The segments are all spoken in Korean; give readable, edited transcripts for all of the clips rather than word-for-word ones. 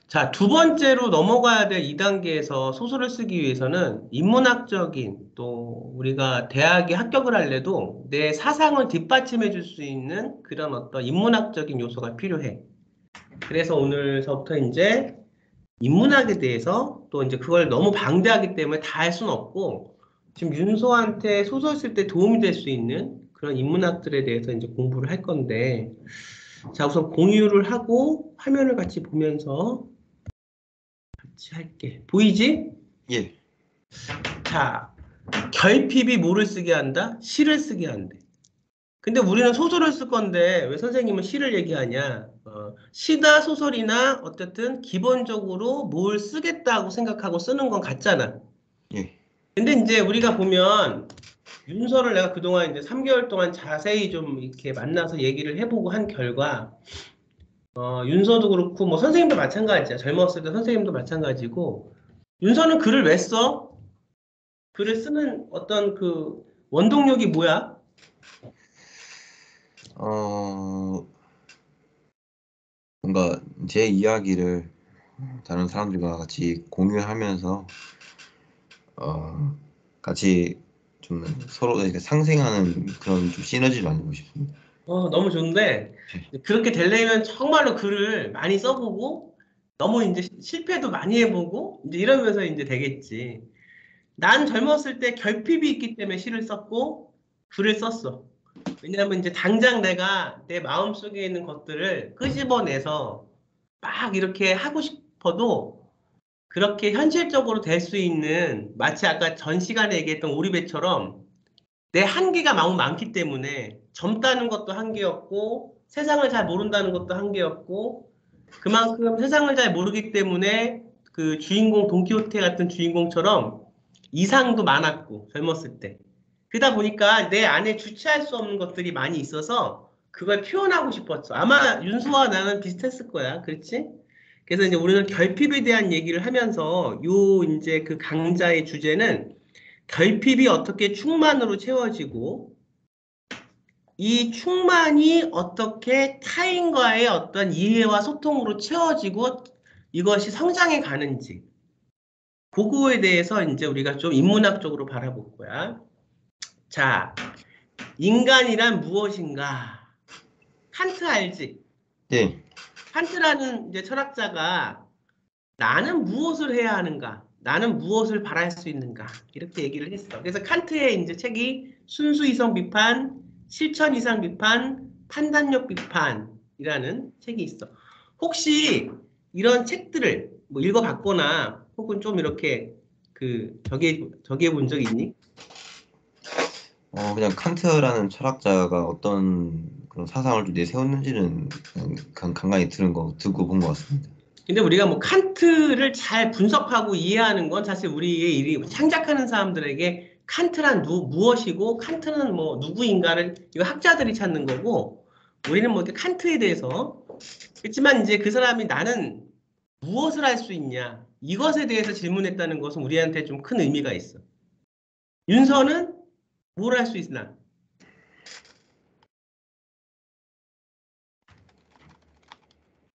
자, 두 번째로 넘어가야 될 2단계에서 소설을 쓰기 위해서는 인문학적인 또 우리가 대학에 합격을 하려도 내 사상을 뒷받침해 줄 수 있는 그런 어떤 인문학적인 요소가 필요해. 그래서 오늘서부터 이제 인문학에 대해서 또 이제 그걸 너무 방대하기 때문에 다 할 수는 없고 지금 윤서한테 소설 쓸 때 도움이 될 수 있는 그런 인문학들에 대해서 이제 공부를 할 건데 자, 우선 공유를 하고 화면을 같이 보면서 같이 할게. 보이지? 예. 자, 결핍이 뭐를 쓰게 한다? 시를 쓰게 한대. 근데 우리는 소설을 쓸 건데 왜 선생님은 시를 얘기하냐? 시다 소설이나 어쨌든 기본적으로 뭘 쓰겠다고 생각하고 쓰는 건 같잖아. 예. 근데 이제 우리가 보면 윤서를 내가 그동안 이제 3개월 동안 자세히 좀 이렇게 만나서 얘기를 해보고 한 결과 윤서도 그렇고 뭐 선생님도 마찬가지야. 젊었을 때 선생님도 마찬가지고 윤서는 글을 왜 써? 글을 쓰는 어떤 그 원동력이 뭐야? 뭔가 제 이야기를 다른 사람들과 같이 공유하면서 같이 좀 서로 이렇게 상생하는 그런 좀 시너지를 만들고 싶습니다. 너무 좋은데 그렇게 되려면 정말로 글을 많이 써보고 너무 이제 실패도 많이 해보고 이제 이러면서 이제 되겠지. 난 젊었을 때 결핍이 있기 때문에 시를 썼고 글을 썼어. 왜냐하면 이제 당장 내가 내 마음속에 있는 것들을 끄집어내서 막 이렇게 하고 싶어도 그렇게 현실적으로 될 수 있는 마치 아까 전 시간에 얘기했던 오리배처럼 내 한계가 너무 많기 때문에 젊다는 것도 한계였고 세상을 잘 모른다는 것도 한계였고 그만큼 세상을 잘 모르기 때문에 그 주인공 돈키호테 같은 주인공처럼 이상도 많았고 젊었을 때 그러다 보니까 내 안에 주체할 수 없는 것들이 많이 있어서 그걸 표현하고 싶었어. 아마 윤수와 나는 비슷했을 거야. 그렇지? 그래서 이제 우리는 결핍에 대한 얘기를 하면서 요 이제 그 강좌의 주제는 결핍이 어떻게 충만으로 채워지고 이 충만이 어떻게 타인과의 어떤 이해와 소통으로 채워지고 이것이 성장해 가는지 그거에 대해서 이제 우리가 좀 인문학적으로 바라볼 거야. 자, 인간이란 무엇인가? 칸트 알지? 예. 칸트라는 이제 철학자가 나는 무엇을 해야 하는가? 나는 무엇을 바랄 수 있는가? 이렇게 얘기를 했어. 그래서 칸트의 이제 책이 순수 이성 비판, 실천 이상 비판, 판단력 비판이라는 책이 있어. 혹시 이런 책들을 뭐 읽어봤거나 혹은 좀 이렇게 그 저기해 본 적 있니? 그냥 칸트라는 철학자가 어떤 그런 사상을 좀 내세웠는지는 그냥 간간히 듣고 본 것 같습니다. 근데 우리가 뭐 칸트를 잘 분석하고 이해하는 건 사실 우리의 일이 창작하는 사람들에게 칸트란 무엇이고 칸트는 뭐 누구인가를 이거 학자들이 찾는 거고 우리는 뭐 이렇게 칸트에 대해서 그렇지만 이제 그 사람이 나는 무엇을 할 수 있냐 이것에 대해서 질문했다는 것은 우리한테 좀 큰 의미가 있어. 윤서는 뭘 할 수 있나?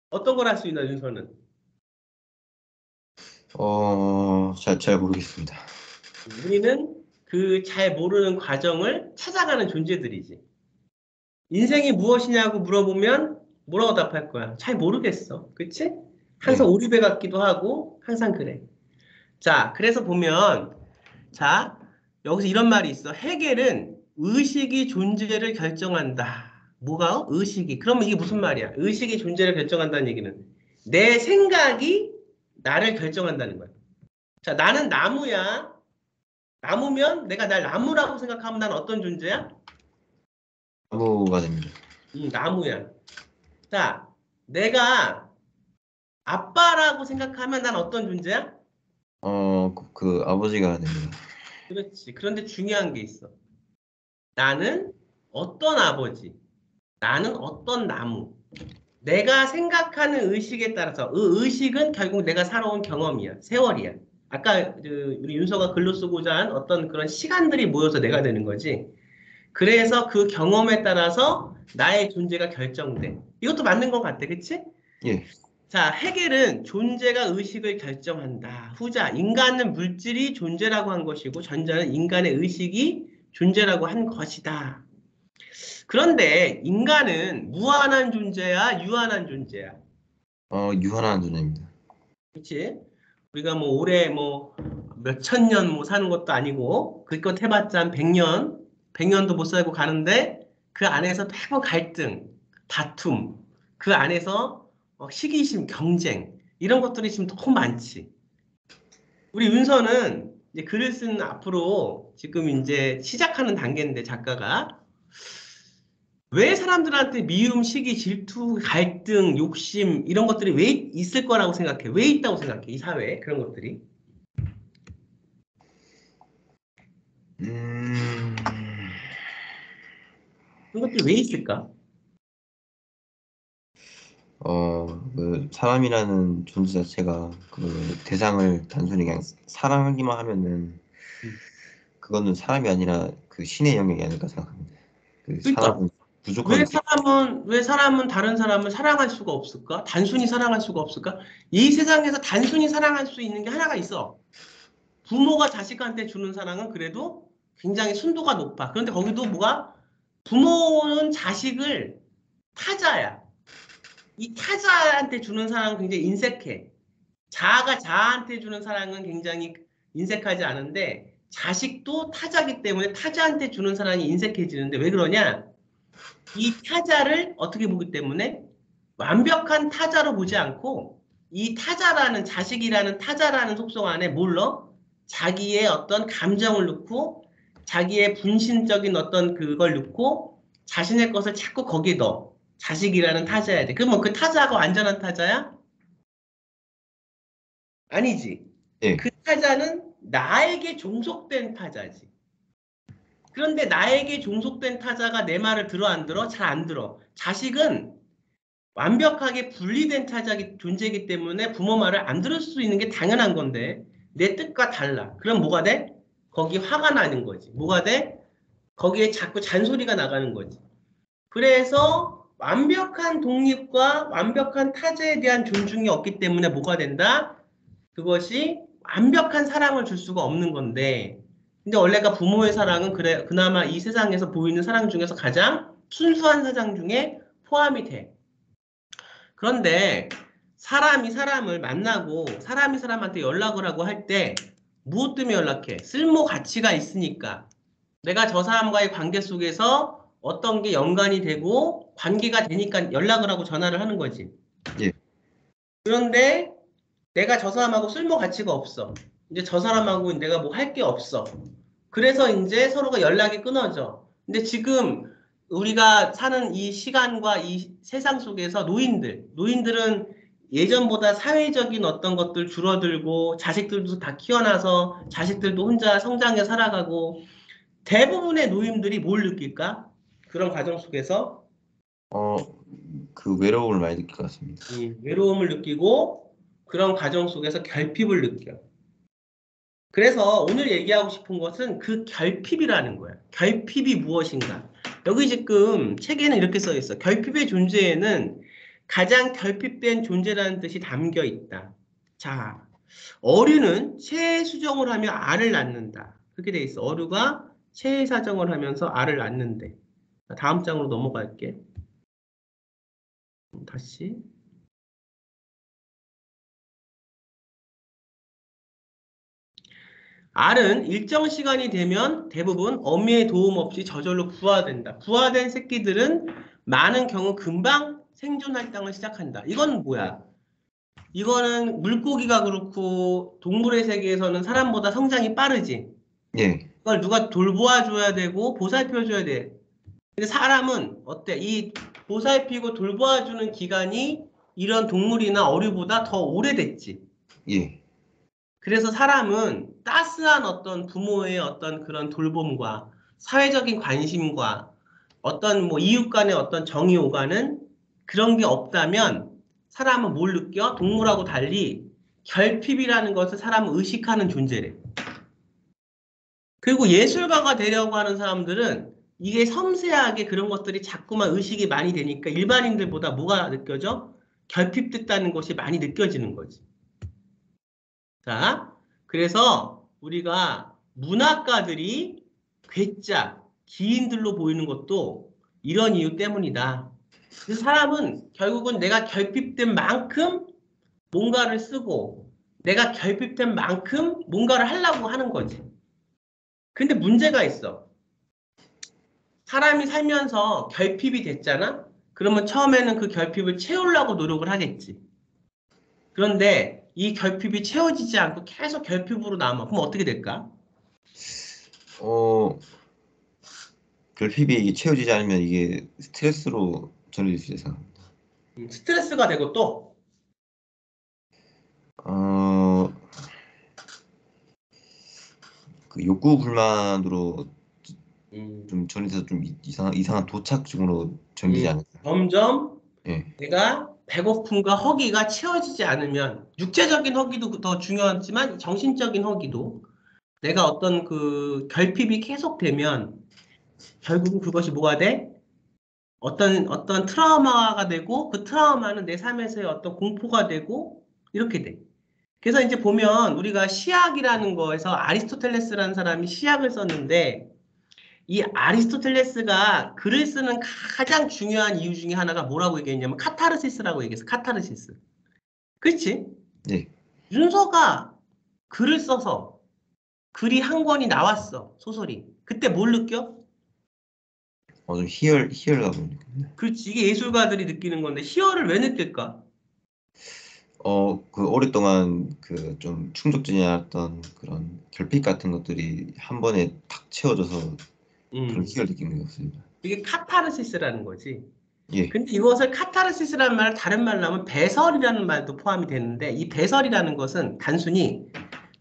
어떤 걸 할 수 있나 윤서는? 잘 모르겠습니다. 우리는 그 잘 모르는 과정을 찾아가는 존재들이지. 인생이 무엇이냐고 물어보면 뭐라고 답할 거야? 잘 모르겠어. 그치? 항상 예. 오리배 같기도 하고 항상 그래. 자, 그래서 보면 자, 여기서 이런 말이 있어. 해겔은 의식이 존재를 결정한다. 뭐가? 의식이. 그러면 이게 무슨 말이야? 의식이 존재를 결정한다는 얘기는 내 생각이 나를 결정한다는 거야. 자, 나는 나무야. 나무면 내가 날 나무라고 생각하면 난 어떤 존재야? 나무가 됩니다. 나무야. 자, 내가 아빠라고 생각하면 난 어떤 존재야? 그 아버지가 됩니다. 그렇지. 그런데 중요한 게 있어. 나는 어떤 아버지, 나는 어떤 나무. 내가 생각하는 의식에 따라서 그 의식은 결국 내가 살아온 경험이야. 세월이야. 아까 우리 윤서가 글로 쓰고자 한 어떤 그런 시간들이 모여서 내가 되는 거지. 그래서 그 경험에 따라서 나의 존재가 결정돼. 이것도 맞는 것 같아. 그치? 예. 자, 헤겔은 존재가 의식을 결정한다. 후자, 인간은 물질이 존재라고 한 것이고 전자는 인간의 의식이 존재라고 한 것이다. 그런데 인간은 무한한 존재야, 유한한 존재야. 유한한 존재입니다. 그렇지? 우리가 뭐 올해 뭐 몇천 년 뭐 사는 것도 아니고 그것 해봤자 한 100년, 100년도 못 살고 가는데 그 안에서 매번 갈등, 다툼, 그 안에서 시기심, 경쟁 이런 것들이 지금 너무 많지. 우리 윤서는 이제 글을 쓰는 앞으로 지금 이제 시작하는 단계인데 작가가 왜 사람들한테 미움, 시기, 질투, 갈등, 욕심 이런 것들이 왜 있을 거라고 생각해? 왜 있다고 생각해? 이 사회에 그런 것들이? 음, 그런 것들이 왜 있을까? 그 사람이라는 존재 자체가 그 대상을 단순히 그냥 사랑하기만 하면은 음. 그거는 사람이 아니라 그 신의 영역이 아닐까 생각합니다. 그 그러니까 사람은 부족한 게 왜 사람은 다른 사람을 사랑할 수가 없을까? 단순히 사랑할 수가 없을까? 이 세상에서 단순히 사랑할 수 있는 게 하나가 있어. 부모가 자식한테 주는 사랑은 그래도 굉장히 순도가 높아. 그런데 거기도 뭐가? 부모는 자식을 타자야. 이 타자한테 주는 사랑은 굉장히 인색해. 자아가 자아한테 주는 사랑은 굉장히 인색하지 않은데 자식도 타자기 때문에 타자한테 주는 사랑이 인색해지는데 왜 그러냐? 이 타자를 어떻게 보기 때문에 완벽한 타자로 보지 않고 이 타자라는 자식이라는 타자라는 속성 안에 뭘 넣어? 자기의 어떤 감정을 넣고 자기의 분신적인 어떤 그걸 넣고 자신의 것을 자꾸 거기에 넣어. 자식이라는 타자야 돼. 그러면 그 타자가 완전한 타자야? 아니지. 예, 그 타자는 나에게 종속된 타자지. 그런데 나에게 종속된 타자가 내 말을 들어 안 들어? 잘 안 들어. 자식은 완벽하게 분리된 타자기 존재이기 때문에 부모 말을 안 들을 수 있는 게 당연한 건데 내 뜻과 달라. 그럼 뭐가 돼? 거기 화가 나는 거지. 뭐가 돼? 거기에 자꾸 잔소리가 나가는 거지. 그래서 완벽한 독립과 완벽한 타자에 대한 존중이 없기 때문에 뭐가 된다? 그것이 완벽한 사랑을 줄 수가 없는 건데 근데 원래가 부모의 사랑은 그래 그나마 이 세상에서 보이는 사랑 중에서 가장 순수한 사랑 중에 포함이 돼. 그런데 사람이 사람을 만나고 사람이 사람한테 연락을 하고 할 때 무엇 때문에 연락해? 쓸모 가치가 있으니까. 내가 저 사람과의 관계 속에서 어떤 게 연관이 되고 관계가 되니까 연락을 하고 전화를 하는 거지. 예, 그런데 내가 저 사람하고 쓸모 가치가 없어. 이제 저 사람하고 내가 뭐 할 게 없어. 그래서 이제 서로가 연락이 끊어져. 근데 지금 우리가 사는 이 시간과 이 세상 속에서 노인들은 예전보다 사회적인 어떤 것들 줄어들고 자식들도 다 키워놔서 자식들도 혼자 성장해 살아가고 대부분의 노인들이 뭘 느낄까? 그런 과정 속에서 어, 그 외로움을 많이 느낄 것 같습니다. 외로움을 느끼고 그런 과정 속에서 결핍을 느껴. 그래서 오늘 얘기하고 싶은 것은 그 결핍이라는 거야. 결핍이 무엇인가? 여기 지금 책에는 이렇게 써 있어. 결핍의 존재에는 가장 결핍된 존재라는 뜻이 담겨 있다. 자, 어류는 체해 수정을 하며 알을 낳는다. 그렇게 돼 있어. 어류가 체해 사정을 하면서 알을 낳는데. 다음 장으로 넘어갈게. 다시. 알은 일정 시간이 되면 대부분 어미의 도움 없이 저절로 부화된다. 부화된 새끼들은 많은 경우 금방 생존 활동을 시작한다. 이건 뭐야? 이거는 물고기가 그렇고 동물의 세계에서는 사람보다 성장이 빠르지. 예, 그걸 누가 돌보아줘야 되고 보살펴줘야 돼. 근데 사람은 어때? 이 보살피고 돌보아주는 기간이 이런 동물이나 어류보다 더 오래됐지. 예, 그래서 사람은 따스한 어떤 부모의 어떤 그런 돌봄과 사회적인 관심과 어떤 뭐 이웃 간의 어떤 정이 오가는 그런 게 없다면 사람은 뭘 느껴? 동물하고 달리 결핍이라는 것을 사람은 의식하는 존재래. 그리고 예술가가 되려고 하는 사람들은 이게 섬세하게 그런 것들이 자꾸만 의식이 많이 되니까 일반인들보다 뭐가 느껴져? 결핍됐다는 것이 많이 느껴지는 거지. 자, 그래서 우리가 문학가들이 괴짜, 기인들로 보이는 것도 이런 이유 때문이다. 그래서 사람은 결국은 내가 결핍된 만큼 뭔가를 쓰고 내가 결핍된 만큼 뭔가를 하려고 하는 거지. 근데 문제가 있어. 사람이 살면서 결핍이 됐잖아? 그러면 처음에는 그 결핍을 채우려고 노력을 하겠지. 그런데 이 결핍이 채워지지 않고 계속 결핍으로 남아. 그럼 어떻게 될까? 어, 결핍이 이게 채워지지 않으면 이게 스트레스로 전해질 수 있어서. 스트레스가 되고 또, 어, 그 욕구 불만으로 음, 좀 전해져서 좀 이상한 도착증으로 전기지 않을까. 점점 예, 내가 배고픔과 허기가 채워지지 않으면, 육체적인 허기도 더 중요하지만 정신적인 허기도 내가 어떤 그 결핍이 계속되면 결국은 그것이 뭐가 돼? 어떤 트라우마가 되고 그 트라우마는 내 삶에서의 어떤 공포가 되고 이렇게 돼. 그래서 이제 보면 우리가 시학이라는 거에서 아리스토텔레스라는 사람이 시학을 썼는데 이 아리스토텔레스가 글을 쓰는 가장 중요한 이유 중에 하나가 뭐라고 얘기했냐면 카타르시스라고 얘기했어. 카타르시스. 그렇지? 예, 윤서가 글을 써서 글이 한 권이 나왔어. 소설이. 그때 뭘 느껴? 좀 희열감을 느낍니다. 그렇지. 이게 예술가들이 느끼는 건데 희열을 왜 느낄까? 그 오랫동안 그 좀 충족되지 않았던 그런 결핍 같은 것들이 한 번에 탁 채워져서 그런 음. 희열 느끼는 게 없습니다. 이게 카타르시스라는 거지. 예, 근데 이것을 카타르시스라는 말을 다른 말로 하면 배설이라는 말도 포함이 되는데 이 배설이라는 것은 단순히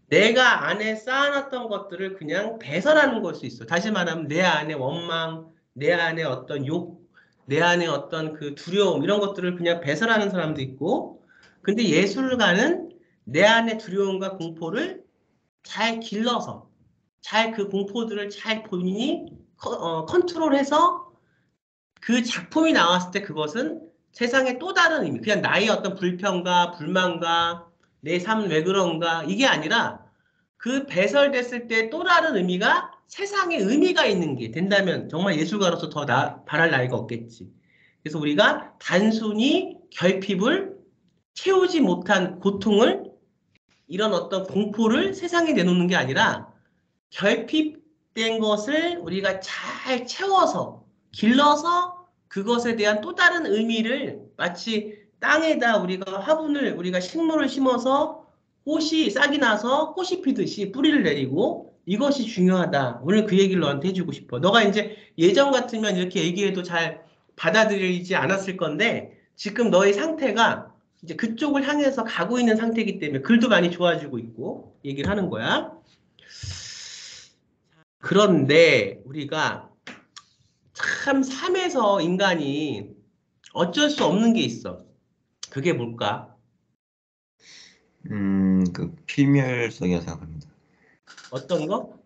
내가 안에 쌓아놨던 것들을 그냥 배설하는 걸 수 있어. 다시 말하면 내 안에 원망, 내 안에 어떤 욕, 내 안에 어떤 그 두려움 이런 것들을 그냥 배설하는 사람도 있고 근데 예술가는 내 안에 두려움과 공포를 잘 길러서 잘 그 공포들을 잘 본인이 컨트롤해서 그 작품이 나왔을 때 그것은 세상의 또 다른 의미, 그냥 나의 어떤 불평과 불만과 내 삶 왜 그런가 이게 아니라 그 배설됐을 때 또 다른 의미가 세상에 의미가 있는 게 된다면 정말 예술가로서 더 바랄 나위가 없겠지. 그래서 우리가 단순히 결핍을 채우지 못한 고통을 이런 어떤 공포를 세상에 내놓는 게 아니라 결핍된 것을 우리가 잘 채워서 길러서 그것에 대한 또 다른 의미를 마치 땅에다 우리가 화분을 우리가 식물을 심어서 꽃이 싹이 나서 꽃이 피듯이 뿌리를 내리고 이것이 중요하다. 오늘 그 얘기를 너한테 해주고 싶어. 너가 이제 예전 같으면 이렇게 얘기해도 잘 받아들이지 않았을 건데 지금 너의 상태가 이제 그쪽을 향해서 가고 있는 상태이기 때문에 글도 많이 좋아지고 있고 얘기를 하는 거야. 그런데 우리가 참 삶에서 인간이 어쩔 수 없는 게 있어. 그게 뭘까? 그 필멸성이라 생각합니다. 어떤 거?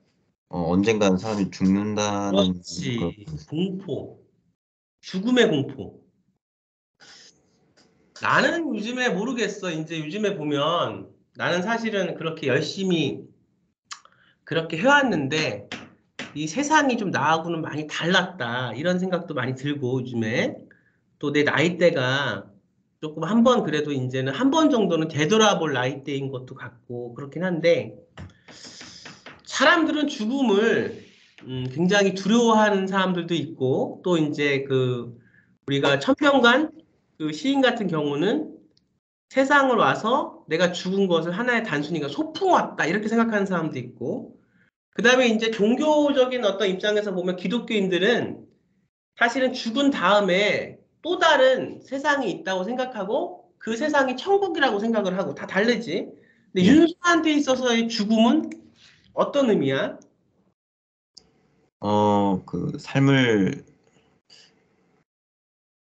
언젠가는 사람이 죽는다는 걸 그렇지. 공포. 죽음의 공포. 나는 요즘에 모르겠어. 이제 요즘에 보면 나는 사실은 그렇게 열심히 그렇게 해왔는데 이 세상이 좀 나하고는 많이 달랐다. 이런 생각도 많이 들고 요즘에 또 내 나이대가 조금 한 번 그래도 이제는 한 번 정도는 되돌아볼 나이대인 것도 같고 그렇긴 한데 사람들은 죽음을 굉장히 두려워하는 사람들도 있고 또 이제 그 우리가 천명관 그 시인 같은 경우는 세상을 와서 내가 죽은 것을 하나의 단순히가 소풍 왔다 이렇게 생각하는 사람도 있고 그 다음에 이제 종교적인 어떤 입장에서 보면 기독교인들은 사실은 죽은 다음에 또 다른 세상이 있다고 생각하고 그 세상이 천국이라고 생각을 하고 다 다르지. 근데 예, 윤수한테 있어서의 죽음은 어떤 의미야?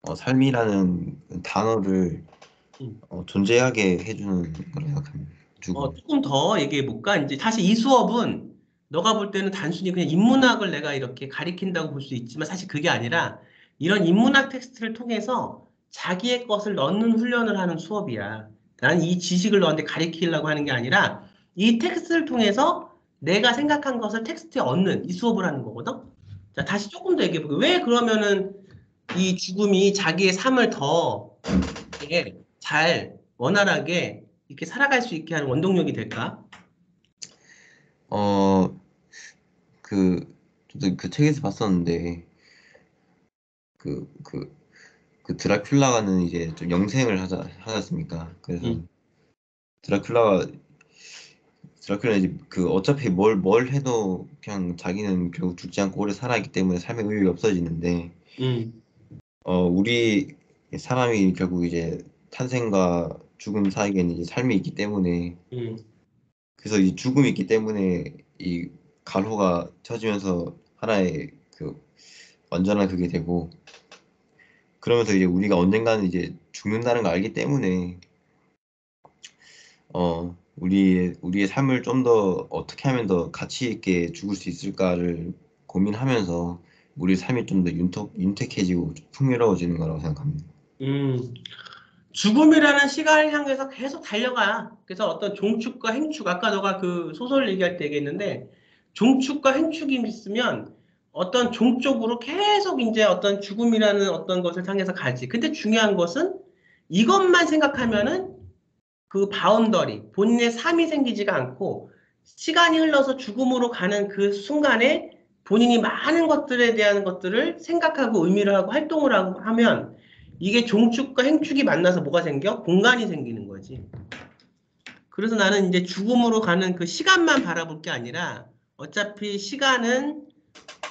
그 삶이라는 단어를 음. 존재하게 해주는 거라 생각합니다. 죽음. 조금 더 얘기해 볼까? 이제 사실 이 수업은 너가 볼 때는 단순히 그냥 인문학을 내가 이렇게 가리킨다고 볼 수 있지만 사실 그게 아니라 이런 인문학 텍스트를 통해서 자기의 것을 넣는 훈련을 하는 수업이야. 난 이 지식을 너한테 가르치려고 하는 게 아니라 이 텍스트를 통해서 내가 생각한 것을 텍스트에 얻는 이 수업을 하는 거거든. 자, 다시 조금 더 얘기해 볼게요. 왜 그러면은 이 죽음이 자기의 삶을 더 이렇게 잘 원활하게 이렇게 살아갈 수 있게 하는 원동력이 될까? 어, 저도 그 책에서 봤었는데, 그, 그, 드라큘라가는 이제 좀 영생을 하지 않습니까? 그래서 응, 드라큘라가, 드라큘라는 이제 어차피 뭘 해도 그냥 자기는 결국 죽지 않고 오래 살아있기 때문에 삶의 의욕이 없어지는데, 응, 우리 사람이 결국 이제 탄생과 죽음 사이에는 이제 삶이 있기 때문에, 응, 그래서 이 죽음이 있기 때문에 이 갈호가 쳐지면서 하나의 완전한 그게 되고, 그러면서 이제 우리가 언젠가는 이제 죽는다는 걸 알기 때문에 우리의 삶을 좀 더 어떻게 하면 더 가치 있게 죽을 수 있을까를 고민하면서 우리 삶이 좀 더 윤택해지고 좀 풍요로워지는 거라고 생각합니다. 응. 죽음이라는 시간을 향해서 계속 달려가. 그래서 어떤 종축과 행축, 아까 너가 그 소설 얘기할 때 얘기했는데, 종축과 행축이 있으면 어떤 종쪽으로 계속 이제 어떤 죽음이라는 어떤 것을 향해서 가지. 근데 중요한 것은 이것만 생각하면은 그 바운더리, 본인의 삶이 생기지가 않고 시간이 흘러서 죽음으로 가는 그 순간에 본인이 많은 것들에 대한 것들을 생각하고 의미를 하고 활동을 하고 하면 이게 종축과 행축이 만나서 뭐가 생겨? 공간이 생기는 거지. 그래서 나는 이제 죽음으로 가는 그 시간만 바라볼 게 아니라 어차피 시간은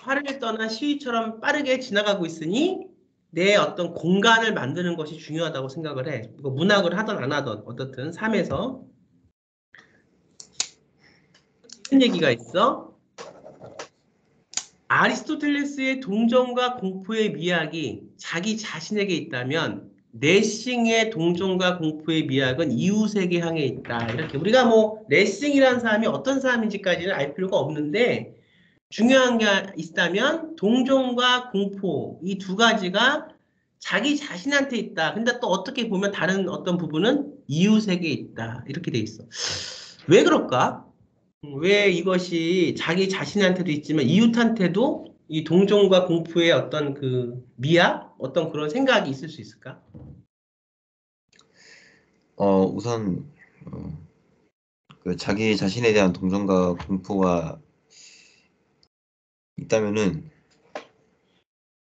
활을 떠난 시위처럼 빠르게 지나가고 있으니 내 어떤 공간을 만드는 것이 중요하다고 생각을 해. 이거 문학을 하든 안 하든 어떻든 삶에서 이런 얘기가 있어. 아리스토텔레스의 동정과 공포의 미학이 자기 자신에게 있다면 레싱의 동정과 공포의 미학은 이웃에게 향해 있다. 이렇게 우리가 뭐 레싱이라는 사람이 어떤 사람인지까지는 알 필요가 없는데 중요한 게 있다면 동정과 공포 이 두 가지가 자기 자신한테 있다. 근데 또 어떻게 보면 다른 어떤 부분은 이웃에게 있다. 이렇게 돼 있어. 왜 그럴까? 왜 이것이 자기 자신한테도 있지만 이웃한테도 이 동정과 공포의 어떤 그 미학? 어떤 그런 생각이 있을 수 있을까? 우선 자기 자신에 대한 동정과 공포가 있다면은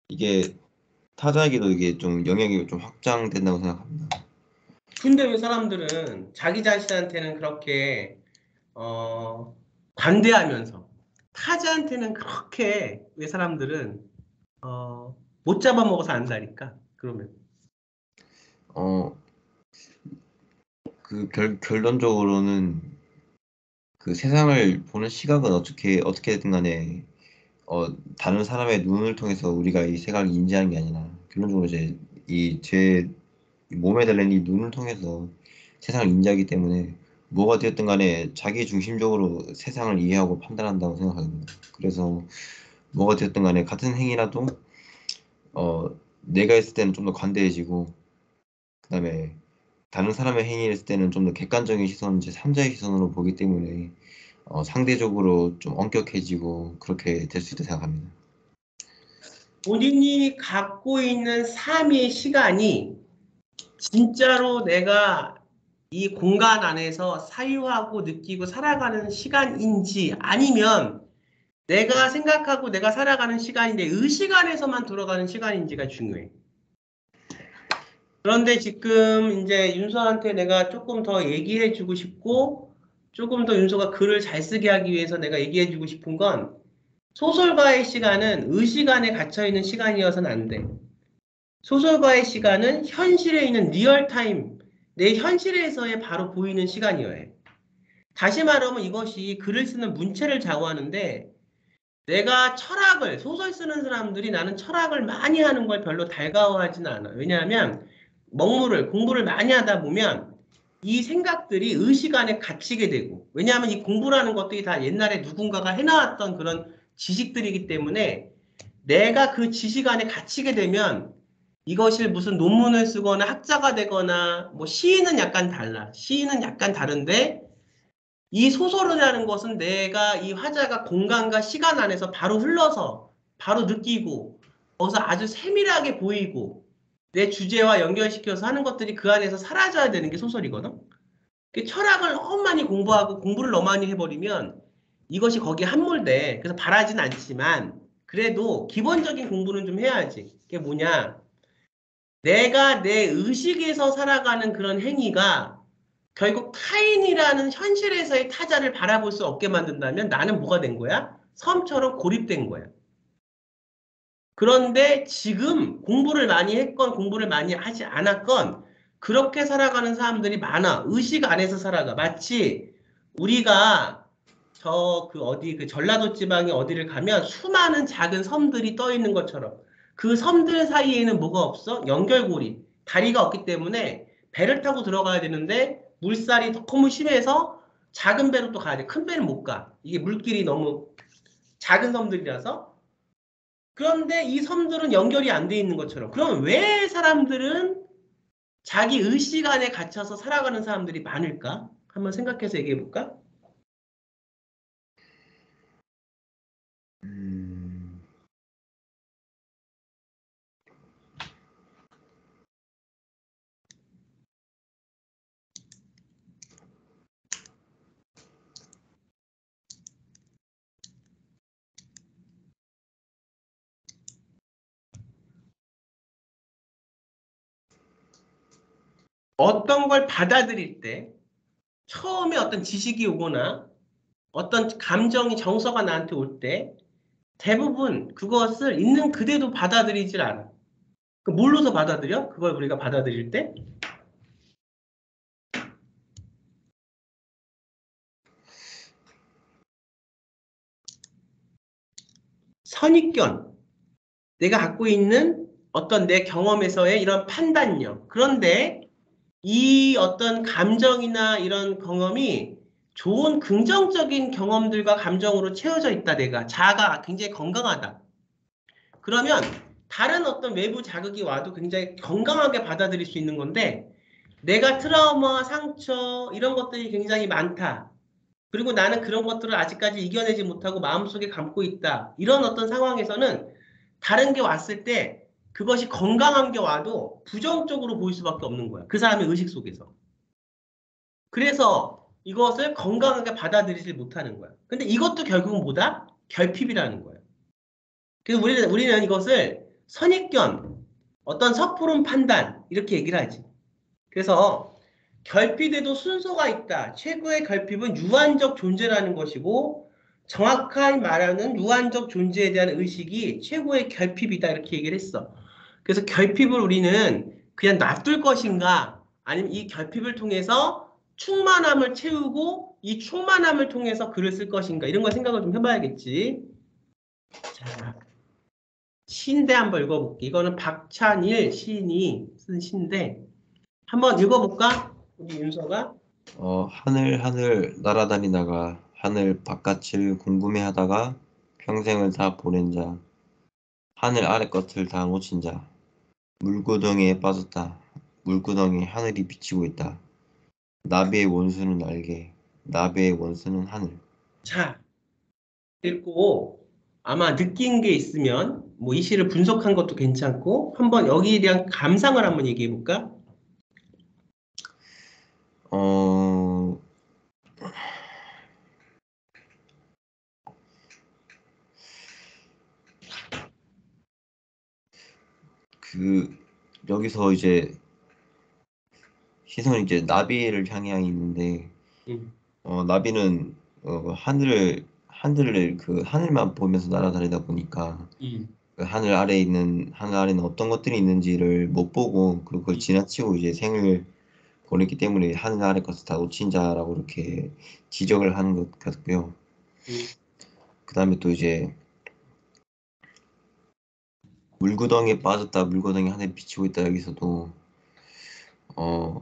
이게 타자에게도 이게 좀 영향이 좀 확장된다고 생각합니다. 근데 왜 사람들은 자기 자신한테는 그렇게 어, 관대하면서 타자한테는 그렇게 왜 사람들은 못 잡아먹어서 안다니까? 그러면. 어, 결론적으로는 세상을 보는 시각은 어떻게든 간에 다른 사람의 눈을 통해서 우리가 이 세상을 인지하는 게 아니라 결론적으로 이제 제 몸에 달린 이 눈을 통해서 세상을 인지하기 때문에 뭐가 되었든 간에 자기 중심적으로 세상을 이해하고 판단한다고 생각합니다. 그래서 뭐가 되었든 간에 같은 행위라도 내가 했을 때는 좀 더 관대해지고 그다음에 다른 사람의 행위를 했을 때는 좀 더 객관적인 시선, 제3자의 시선으로 보기 때문에 상대적으로 좀 엄격해지고 그렇게 될 수 있다고 생각합니다. 본인이 갖고 있는 삶의 시간이 진짜로 내가 이 공간 안에서 사유하고 느끼고 살아가는 시간인지 아니면 내가 생각하고 내가 살아가는 시간인데 의식 안에서만 돌아가는 시간인지가 중요해. 그런데 지금 이제 윤서한테 내가 조금 더 얘기해 주고 싶고 조금 더 윤서가 글을 잘 쓰게 하기 위해서 내가 얘기해 주고 싶은 건 소설가의 시간은 의식 안에 갇혀 있는 시간이어서는 안 돼. 소설가의 시간은 현실에 있는 리얼타임, 내 현실에서의 바로 보이는 시간이어야 해. 다시 말하면 이것이 글을 쓰는 문체를 좌우하는데 내가 소설 쓰는 사람들이 나는 철학을 많이 하는 걸 별로 달가워하지는 않아. 왜냐하면 공부를 많이 하다 보면 이 생각들이 의식 안에 갇히게 되고 왜냐하면 이 공부라는 것들이 다 옛날에 누군가가 해놨던 그런 지식들이기 때문에 내가 그 지식 안에 갇히게 되면 이것이 무슨 논문을 쓰거나 학자가 되거나 뭐 시인은 약간 달라. 시인은 약간 다른데 이 소설이라는 것은 내가 이 화자가 공간과 시간 안에서 바로 흘러서 바로 느끼고 거기서 아주 세밀하게 보이고 내 주제와 연결시켜서 하는 것들이 그 안에서 사라져야 되는 게 소설이거든. 그 철학을 너무 많이 공부하고 공부를 너무 많이 해버리면 이것이 거기에 함몰돼. 그래서 바라진 않지만 그래도 기본적인 공부는 좀 해야지. 그게 뭐냐? 내가 내 의식에서 살아가는 그런 행위가 결국 타인이라는 현실에서의 타자를 바라볼 수 없게 만든다면 나는 뭐가 된 거야? 섬처럼 고립된 거야. 그런데 지금 공부를 많이 했건 공부를 많이 하지 않았건 그렇게 살아가는 사람들이 많아. 의식 안에서 살아가. 마치 우리가 저 그 어디 그 전라도 지방에 어디를 가면 수많은 작은 섬들이 떠 있는 것처럼 그 섬들 사이에는 뭐가 없어? 연결고리. 다리가 없기 때문에 배를 타고 들어가야 되는데 물살이 너무 심해서 작은 배로 또 가야 돼. 큰 배는 못 가. 이게 물길이 너무 작은 섬들이라서. 그런데 이 섬들은 연결이 안 돼 있는 것처럼. 그럼 왜 사람들은 자기 의식 안에 갇혀서 살아가는 사람들이 많을까? 한번 생각해서 얘기해 볼까? 음, 어떤 걸 받아들일 때 처음에 어떤 지식이 오거나 어떤 감정이 정서가 나한테 올 때 대부분 그것을 있는 그대로 받아들이질 않아. 그 뭘로서 받아들여? 그걸 우리가 받아들일 때? 선입견. 내가 갖고 있는 어떤 내 경험에서의 이런 판단력. 그런데 이 어떤 감정이나 이런 경험이 좋은 긍정적인 경험들과 감정으로 채워져 있다, 내가. 자아가 굉장히 건강하다. 그러면 다른 어떤 외부 자극이 와도 굉장히 건강하게 받아들일 수 있는 건데, 내가 트라우마, 상처, 이런 것들이 굉장히 많다. 그리고 나는 그런 것들을 아직까지 이겨내지 못하고 마음속에 감고 있다. 이런 어떤 상황에서는 다른 게 왔을 때 그것이 건강한 게 와도 부정적으로 보일 수밖에 없는 거야. 그 사람의 의식 속에서. 그래서 이것을 건강하게 받아들이지 못하는 거야. 근데 이것도 결국은 뭐다? 결핍이라는 거야. 그래서 우리는 이것을 선입견, 어떤 섣부른 판단, 이렇게 얘기를 하지. 그래서 결핍에도 순서가 있다. 최고의 결핍은 유한적 존재라는 것이고, 정확한 말하는 유한적 존재에 대한 의식이 최고의 결핍이다. 이렇게 얘기를 했어. 그래서 결핍을 우리는 그냥 놔둘 것인가, 아니면 이 결핍을 통해서 충만함을 채우고, 이 충만함을 통해서 글을 쓸 것인가, 이런 걸 생각을 좀 해봐야겠지. 자, 시인데 한번 읽어볼게. 이거는 박찬일 시인이 쓴 시인데, 한번 읽어볼까? 우리 윤서가. 하늘 하늘 날아다니다가 하늘 바깥을 궁금해하다가 평생을 다 보낸 자, 하늘 아래 것을 다 놓친 자, 물구덩이에 빠졌다. 물구덩이에 하늘이 비치고 있다. 나비의 원수는 날개, 나비의 원수는 하늘. 자, 읽고 아마 느낀 게 있으면 뭐 이 시를 분석한 것도 괜찮고 한번 여기에 대한 감상을 한번 얘기해 볼까? 어, 그, 여기서 이제 시선이 이제 나비를 향해 있는데, 음, 나비는 하늘을 그 하늘만 보면서 날아다니다 보니까 음, 그 하늘 아래는 어떤 것들이 있는지를 못 보고 그리고 그걸 음, 지나치고 이제 생을 보냈기 때문에 하늘 아래 것을 다 놓친 자라고 이렇게 지적을 하는 것 같고요. 음. 그 다음에 또 이제 물구덩이에 빠졌다, 물구덩이 하늘에 비치고 있다 여기서도 어,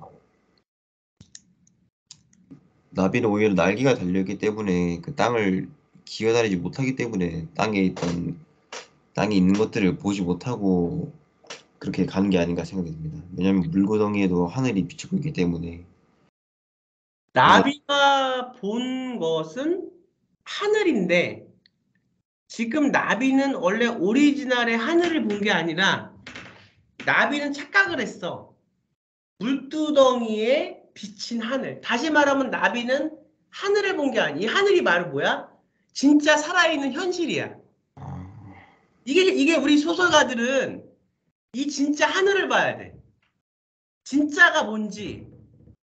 나비는 오히려 날개가 달려있기 때문에 그 땅을 기어다니지 못하기 때문에 땅에 있는 것들을 보지 못하고 그렇게 가는 게 아닌가 생각이 듭니다. 왜냐하면 물구덩이에도 하늘이 비추고 있기 때문에. 그래서 나비가 본 것은 하늘인데 지금 나비는 원래 오리지널의 하늘을 본 게 아니라 나비는 착각을 했어. 물두덩이에 비친 하늘. 다시 말하면 나비는 하늘을 본 게 아니야. 이 하늘이 바로 뭐야? 진짜 살아있는 현실이야. 이게 우리 소설가들은 이 진짜 하늘을 봐야 돼. 진짜가 뭔지,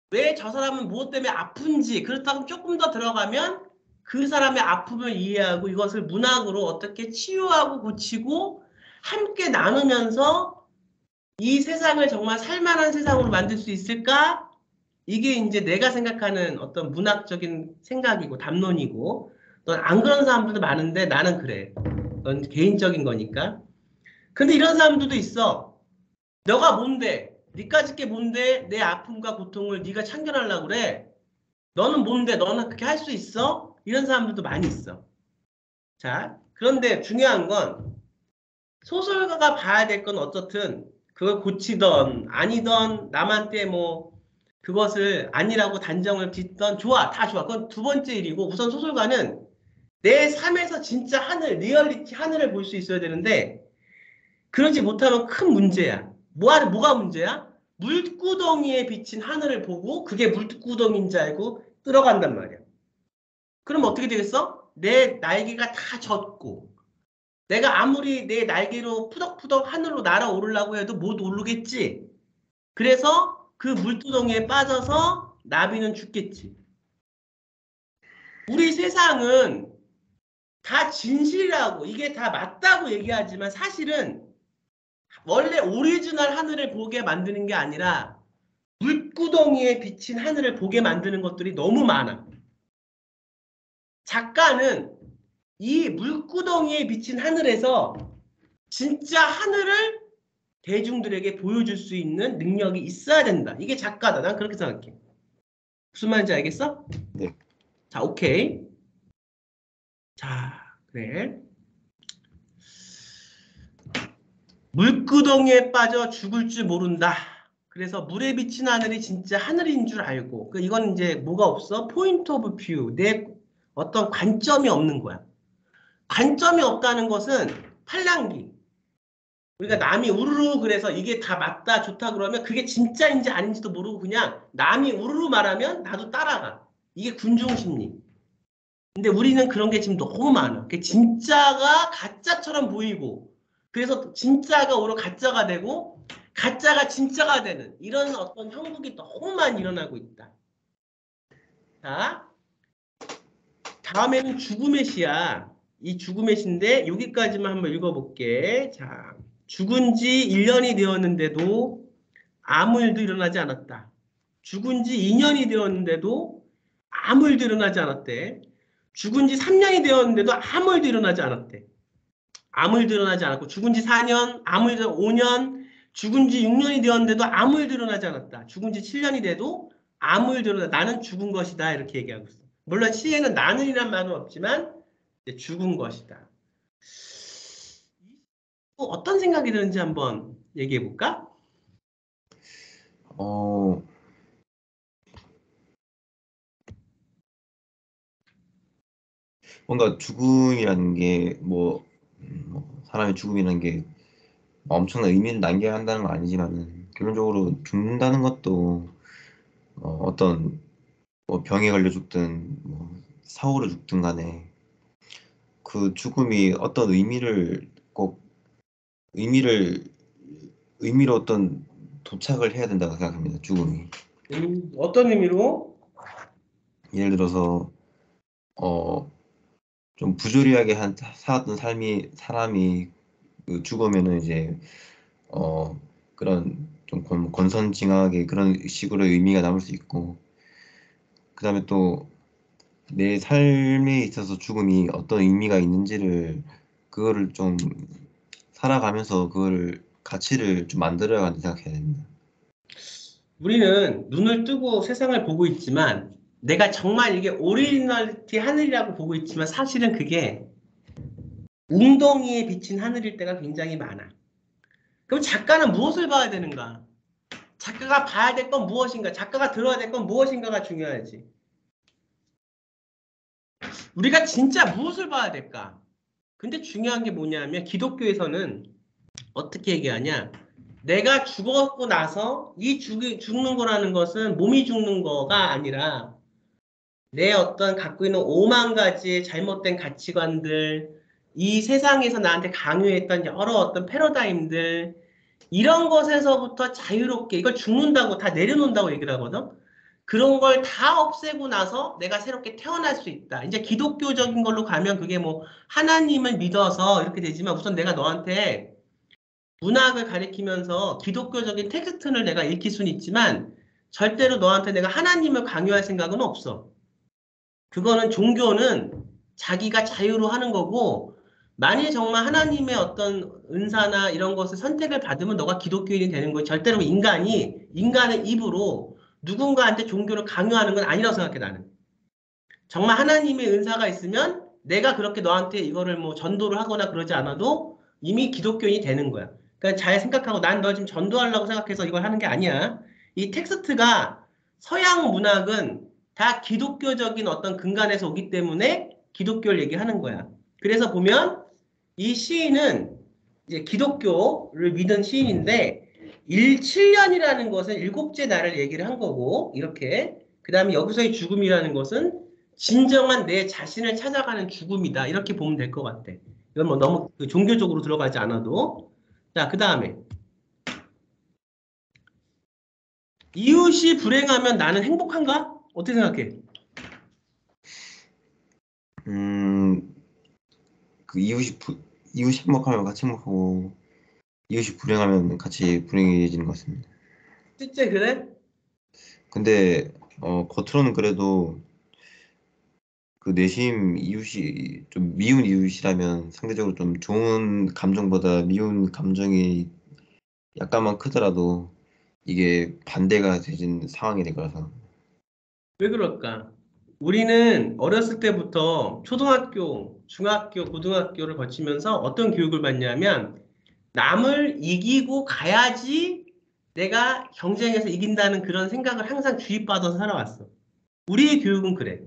왜 저 사람은 무엇 때문에 아픈지, 그렇다고 조금 더 들어가면 그 사람의 아픔을 이해하고 이것을 문학으로 어떻게 치유하고 고치고 함께 나누면서 이 세상을 정말 살만한 세상으로 만들 수 있을까? 이게 이제 내가 생각하는 어떤 문학적인 생각이고 담론이고, 넌 안 그런 사람들도 많은데 나는 그래. 넌 개인적인 거니까. 근데 이런 사람들도 있어. 너가 뭔데? 니까짓 게 뭔데? 내 아픔과 고통을 네가 참견하려고 그래? 너는 뭔데? 너는 그렇게 할 수 있어? 이런 사람들도 많이 있어. 자, 그런데 중요한 건 소설가가 봐야 될 건 어떻든 그걸 고치던 아니던 남한테 뭐 그것을 아니라고 단정을 짓던 좋아, 다 좋아. 그건 두 번째 일이고 우선 소설가는 내 삶에서 진짜 하늘, 리얼리티 하늘을 볼 수 있어야 되는데 그러지 못하면 큰 문제야. 뭐가 문제야? 물구덩이에 비친 하늘을 보고 그게 물구덩이인 줄 알고 들어간단 말이야. 그럼 어떻게 되겠어? 내 날개가 다 젖고 내가 아무리 내 날개로 푸덕푸덕 하늘로 날아오르려고 해도 못 오르겠지. 그래서 그 물두덩이에 빠져서 나비는 죽겠지. 우리 세상은 다 진실이라고 이게 다 맞다고 얘기하지만 사실은 원래 오리지널 하늘을 보게 만드는 게 아니라 물구덩이에 비친 하늘을 보게 만드는 것들이 너무 많아. 작가는 이 물구덩이에 비친 하늘에서 진짜 하늘을 대중들에게 보여줄 수 있는 능력이 있어야 된다. 이게 작가다. 난 그렇게 생각해. 무슨 말인지 알겠어? 네. 자, 오케이. 자, 그래. 물구덩이에 빠져 죽을 줄 모른다. 그래서 물에 비친 하늘이 진짜 하늘인 줄 알고. 이건 이제 뭐가 없어? 포인트 오브 뷰. 내 어떤 관점이 없는 거야. 관점이 없다는 것은 팔랑귀. 우리가 남이 우르르 그래서 이게 다 맞다 좋다 그러면 그게 진짜인지 아닌지도 모르고 그냥 남이 우르르 말하면 나도 따라가. 이게 군중심리. 근데 우리는 그런 게 지금 너무 많아. 진짜가 가짜처럼 보이고 그래서 진짜가 오히려 가짜가 되고 가짜가 진짜가 되는 이런 어떤 형국이 너무 많이 일어나고 있다. 자, 다음에는 죽음의 시야. 이 죽음의 시인데 여기까지만 한번 읽어볼게. 자, 죽은 지 1년이 되었는데도 아무 일도 일어나지 않았다. 죽은 지 2년이 되었는데도 아무 일도 일어나지 않았대. 죽은 지 3년이 되었는데도 아무 일도 일어나지 않았대. 아무 일도 일어나지 않았고 죽은 지 4년, 아무 일도 5년, 죽은 지 6년이 되었는데도 아무 일도 일어나지 않았다. 죽은 지 7년이 돼도 아무 일도 일어나지 않았다. 나는 죽은 것이다. 이렇게 얘기하고 있어. 물론 시에는 나는이란 말은 없지만 죽은 것이다. 어떤 생각이 드는지 한번 얘기해 볼까? 어, 뭔가 죽음이라는 게 뭐 사람의 죽음이라는 게 엄청난 의미를 남겨야 한다는 건 아니지만은 결론적으로 죽는다는 것도 어떤 뭐 병에 걸려 죽든 뭐 사고로 죽든 간에 그 죽음이 어떤 의미를 의미로 어떤 도착을 해야 된다고 생각합니다. 죽음이. 어떤 의미로? 예를 들어서 좀 부조리하게 살았던 사람이 그 죽으면은 이제 그런 좀 권선징악의 그런 식으로의 의미가 남을 수 있고, 그다음에 또 내 삶에 있어서 죽음이 어떤 의미가 있는지를 그거를 좀 살아가면서 그걸 가치를 좀 만들어가는 생각해야 됩니다. 우리는 눈을 뜨고 세상을 보고 있지만 내가 정말 이게 오리지널티 하늘이라고 보고 있지만 사실은 그게 웅덩이에 비친 하늘일 때가 굉장히 많아. 그럼 작가는 무엇을 봐야 되는가? 작가가 봐야 될 건 무엇인가? 작가가 들어야 될 건 무엇인가가 중요하지. 우리가 진짜 무엇을 봐야 될까? 근데 중요한 게 뭐냐면 기독교에서는 어떻게 얘기하냐? 내가 죽었고 나서 이 죽는 거라는 것은 몸이 죽는 거가 아니라 내 어떤 갖고 있는 5만 가지의 잘못된 가치관들, 이 세상에서 나한테 강요했던 여러 어떤 패러다임들, 이런 것에서부터 자유롭게 이걸 죽는다고 다 내려놓는다고 얘기를 하거든. 그런 걸 다 없애고 나서 내가 새롭게 태어날 수 있다. 이제 기독교적인 걸로 가면 그게 뭐 하나님을 믿어서 이렇게 되지만 우선 내가 너한테 문학을 가리키면서 기독교적인 텍스트를 내가 읽힐 수는 있지만 절대로 너한테 내가 하나님을 강요할 생각은 없어. 그거는 종교는 자기가 자유로 하는 거고 만일 정말 하나님의 어떤 은사나 이런 것을 선택을 받으면 너가 기독교인이 되는 거야. 절대로 인간의 입으로 누군가한테 종교를 강요하는 건 아니라고 생각해 나는. 정말 하나님의 은사가 있으면 내가 그렇게 너한테 이거를 뭐 전도를 하거나 그러지 않아도 이미 기독교인이 되는 거야. 그러니까 잘 생각하고 난 너 지금 전도하려고 생각해서 이걸 하는 게 아니야. 이 텍스트가 서양 문학은 다 기독교적인 어떤 근간에서 오기 때문에 기독교를 얘기하는 거야. 그래서 보면 이 시인은 이제 기독교를 믿은 시인인데 7년이라는 것은 일곱째 날을 얘기를 한 거고 이렇게 그 다음에 여기서의 죽음이라는 것은 진정한 내 자신을 찾아가는 죽음이다. 이렇게 보면 될 것 같아. 이건 뭐 너무 종교적으로 들어가지 않아도. 자, 그 다음에 이웃이 불행하면 나는 행복한가? 어떻게 생각해? 그 이웃이 행복하면 같이 행복하고 이웃이 불행하면 같이 불행해지는 것 같습니다. 실제 그래? 근데 겉으로는 그래도 그 내심 이웃이 좀 미운 이웃이라면 상대적으로 좀 좋은 감정보다 미운 감정이 약간만 크더라도 이게 반대가 되진 상황이 될 거라서. 왜 그럴까? 우리는 어렸을 때부터 초등학교, 중학교, 고등학교를 거치면서 어떤 교육을 받냐면 남을 이기고 가야지 내가 경쟁에서 이긴다는 그런 생각을 항상 주입받아서 살아왔어. 우리의 교육은 그래.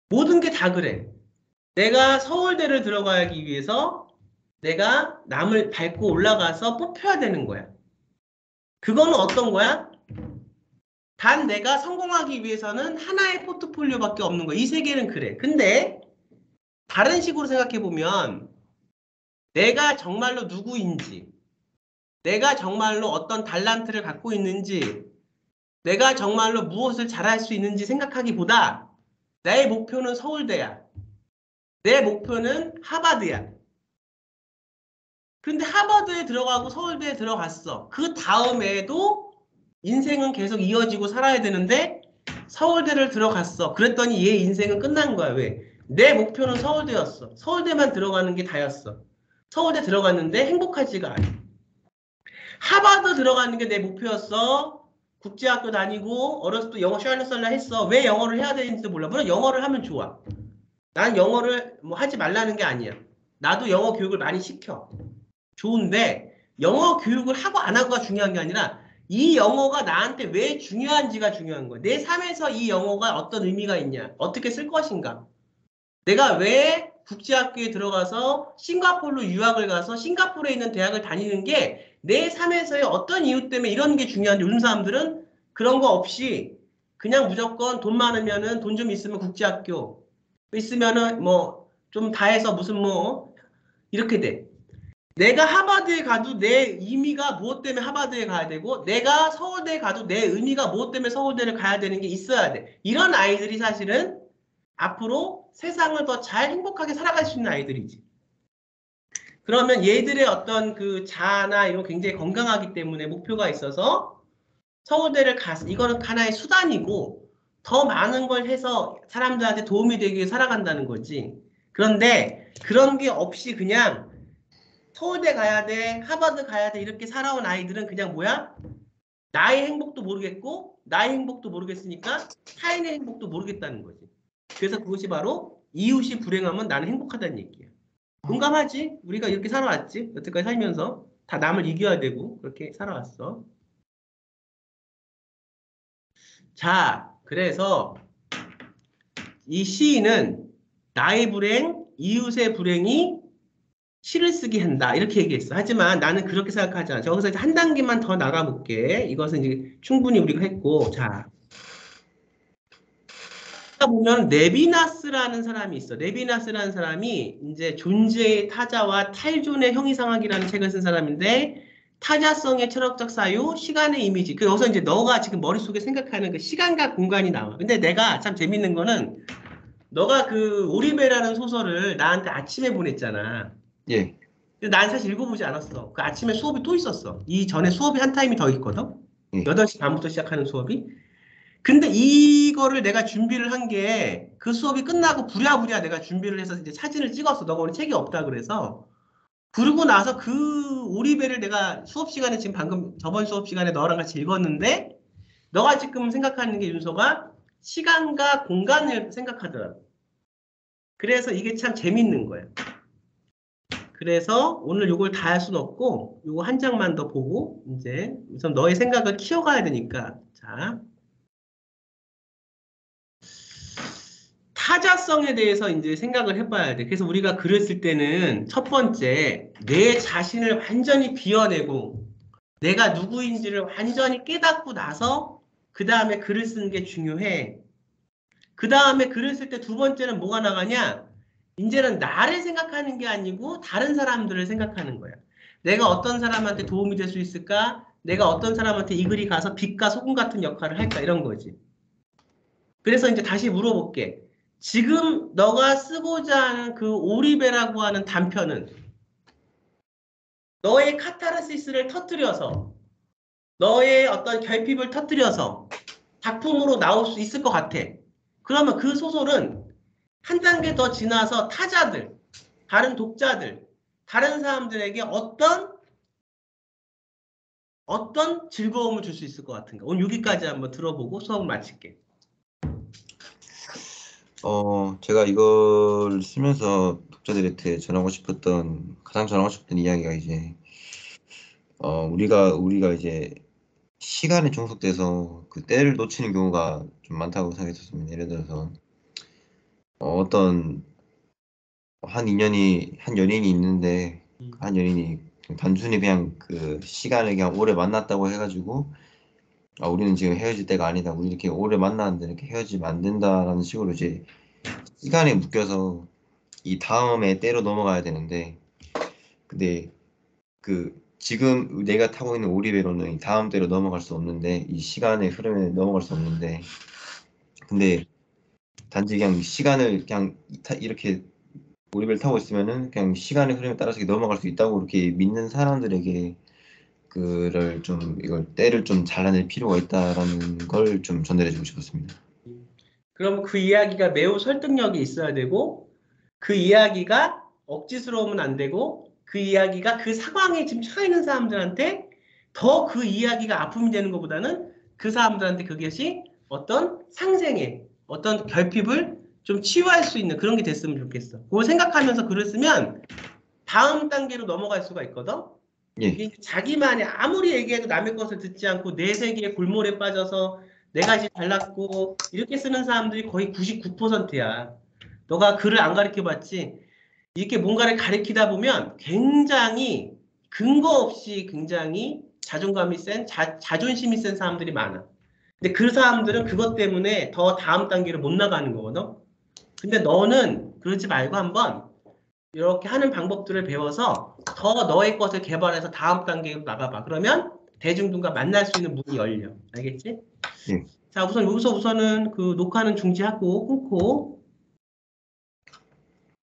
모든 게 다 그래. 내가 서울대를 들어가기 위해서 내가 남을 밟고 올라가서 뽑혀야 되는 거야. 그거는 어떤 거야? 단 내가 성공하기 위해서는 하나의 포트폴리오밖에 없는 거야. 이 세계는 그래. 근데 다른 식으로 생각해 보면 내가 정말로 누구인지, 내가 정말로 어떤 달란트를 갖고 있는지, 내가 정말로 무엇을 잘할 수 있는지 생각하기보다 나의 목표는 서울대야. 내 목표는 하버드야. 근데 하버드에 들어가고 서울대에 들어갔어. 그 다음에도 인생은 계속 이어지고 살아야 되는데 서울대를 들어갔어. 그랬더니 얘 인생은 끝난 거야. 왜? 내 목표는 서울대였어. 서울대만 들어가는 게 다였어. 서울대 들어갔는데 행복하지가 않아. 하버드 들어가는 게 내 목표였어. 국제학교 다니고 어렸을 때 영어 샬럿살라 했어. 왜 영어를 해야 되는지도 몰라. 물론 영어를 하면 좋아. 난 영어를 뭐 하지 말라는 게 아니야. 나도 영어 교육을 많이 시켜. 좋은데 영어 교육을 하고 안 하고가 중요한 게 아니라 이 영어가 나한테 왜 중요한지가 중요한 거야. 내 삶에서 이 영어가 어떤 의미가 있냐. 어떻게 쓸 것인가. 내가 왜 국제학교에 들어가서 싱가포르로 유학을 가서 싱가포르에 있는 대학을 다니는 게 내 삶에서의 어떤 이유 때문에 이런 게 중요한지 요즘 사람들은 그런 거 없이 그냥 무조건 돈 많으면은 돈 좀 있으면 국제학교 있으면은 뭐 좀 다 해서 무슨 뭐 이렇게 돼. 내가 하버드에 가도 내 의미가 무엇 때문에 하버드에 가야 되고 내가 서울대에 가도 내 의미가 무엇 때문에 서울대를 가야 되는 게 있어야 돼. 이런 아이들이 사실은 앞으로 세상을 더 잘 행복하게 살아갈 수 있는 아이들이지. 그러면 얘들의 어떤 그 자아나 이런 거 굉장히 건강하기 때문에 목표가 있어서 서울대를 가서 이거는 하나의 수단이고 더 많은 걸 해서 사람들한테 도움이 되기 위해 살아간다는 거지. 그런데 그런 게 없이 그냥 서울대 가야 돼, 하버드 가야 돼 이렇게 살아온 아이들은 그냥 뭐야? 나의 행복도 모르겠고 나의 행복도 모르겠으니까 타인의 행복도 모르겠다는 거지. 그래서 그것이 바로 이웃이 불행하면 나는 행복하다는 얘기야. 공감하지? 우리가 이렇게 살아왔지? 여태까지 살면서. 다 남을 이겨야 되고 그렇게 살아왔어. 자, 그래서 이 시인은 나의 불행, 이웃의 불행이 시를 쓰게 한다. 이렇게 얘기했어. 하지만 나는 그렇게 생각하지 않아. 저기서 이제 한 단계만 더 나가볼게. 이것은 이제 충분히 우리가 했고. 자, 보면 레비나스라는 사람이 있어. 레비나스라는 사람이 이제 존재의 타자와 탈존의 형이상학이라는 책을 쓴 사람인데 타자성의 철학적 사유, 시간의 이미지. 그 여기서 이제 너가 지금 머릿속에 생각하는 그 시간과 공간이 나와. 근데 내가 참 재밌는 거는 너가 그 오리배라는 소설을 나한테 아침에 보냈잖아. 예, 근데 난 사실 읽어보지 않았어. 그 아침에 수업이 또 있었어. 이 전에 수업이 한 타임이 더 있거든. 예. 8시 반부터 시작하는 수업이. 근데 이거를 내가 준비를 한 게 그 수업이 끝나고 부랴부랴 내가 준비를 해서 이제 사진을 찍었어. 너가 오늘 책이 없다 그래서. 그러고 나서 그 오리배를 내가 수업 시간에 지금 방금 저번 수업 시간에 너랑 같이 읽었는데 너가 지금 생각하는 게 윤서가 시간과 공간을 생각하더라고. 그래서 이게 참 재밌는 거야. 그래서 오늘 요걸 다 할 수는 없고 요거 한 장만 더 보고 이제 우선 너의 생각을 키워가야 되니까 자 타자성에 대해서 이제 생각을 해봐야 돼. 그래서 우리가 글을 쓸 때는 첫 번째 내 자신을 완전히 비워내고 내가 누구인지를 완전히 깨닫고 나서 그 다음에 글을 쓰는 게 중요해. 그 다음에 글을 쓸 때 두 번째는 뭐가 나가냐? 이제는 나를 생각하는 게 아니고 다른 사람들을 생각하는 거야. 내가 어떤 사람한테 도움이 될 수 있을까? 내가 어떤 사람한테 이 글이 가서 빛과 소금 같은 역할을 할까? 이런 거지. 그래서 이제 다시 물어볼게. 지금 너가 쓰고자 하는 그 오리배라고 하는 단편은 너의 카타르시스를 터뜨려서 너의 어떤 결핍을 터뜨려서 작품으로 나올 수 있을 것 같아. 그러면 그 소설은 한 단계 더 지나서 타자들, 다른 독자들, 다른 사람들에게 어떤 즐거움을 줄 수 있을 것 같은가? 오늘 여기까지 한번 들어보고 수업을 마칠게. 제가 이걸 쓰면서 독자들한테 가장 전하고 싶었던 이야기가 이제, 우리가 이제 시간에 종속돼서 그 때를 놓치는 경우가 좀 많다고 생각했었습니다. 예를 들어서, 어떤, 한 연인이 있는데, 한 연인이 단순히 그냥 그 시간을 그냥 오래 만났다고 해가지고, 우리는 지금 헤어질 때가 아니다. 우리 이렇게 오래 만났는데 이렇게 헤어지면 안 된다라는 식으로 이제 시간에 묶여서 이 다음에 때로 넘어가야 되는데, 근데 그 지금 내가 타고 있는 오리배로는 이 다음 때로 넘어갈 수 없는데, 이 시간의 흐름에 넘어갈 수 없는데, 근데 단지 그냥 시간을 그냥 이렇게 오리배를 타고 있으면은 그냥 시간의 흐름에 따라서 이렇게 넘어갈 수 있다고 이렇게 믿는 사람들에게 그를 좀 이걸 때를 좀 잘라낼 필요가 있다라는 걸 좀 전달해주고 싶었습니다. 그럼 그 이야기가 매우 설득력이 있어야 되고 그 이야기가 억지스러우면 안 되고 그 이야기가 그 상황에 지금 처해 있는 사람들한테 더 그 이야기가 아픔이 되는 것보다는 그 사람들한테 그것이 어떤 상생의 어떤 결핍을 좀 치유할 수 있는 그런 게 됐으면 좋겠어. 그걸 생각하면서 글을 쓰면 다음 단계로 넘어갈 수가 있거든. 예, 이게 자기만의 아무리 얘기해도 남의 것을 듣지 않고 내 세계의 골몰에 빠져서 내가 이제 잘났고 이렇게 쓰는 사람들이 거의 99%야. 너가 글을 안 가르쳐봤지? 이렇게 뭔가를 가르치다 보면 굉장히 근거 없이 굉장히 자존감이 센, 자존심이 센 사람들이 많아. 근데 그 사람들은 그것 때문에 더 다음 단계로 못 나가는 거거든. 근데 너는 그러지 말고 한번 이렇게 하는 방법들을 배워서 더 너의 것을 개발해서 다음 단계로 나가봐. 그러면 대중들과 만날 수 있는 문이 열려. 알겠지? 예. 자, 우선 여기서 우선은 그 녹화는 중지하고 끊고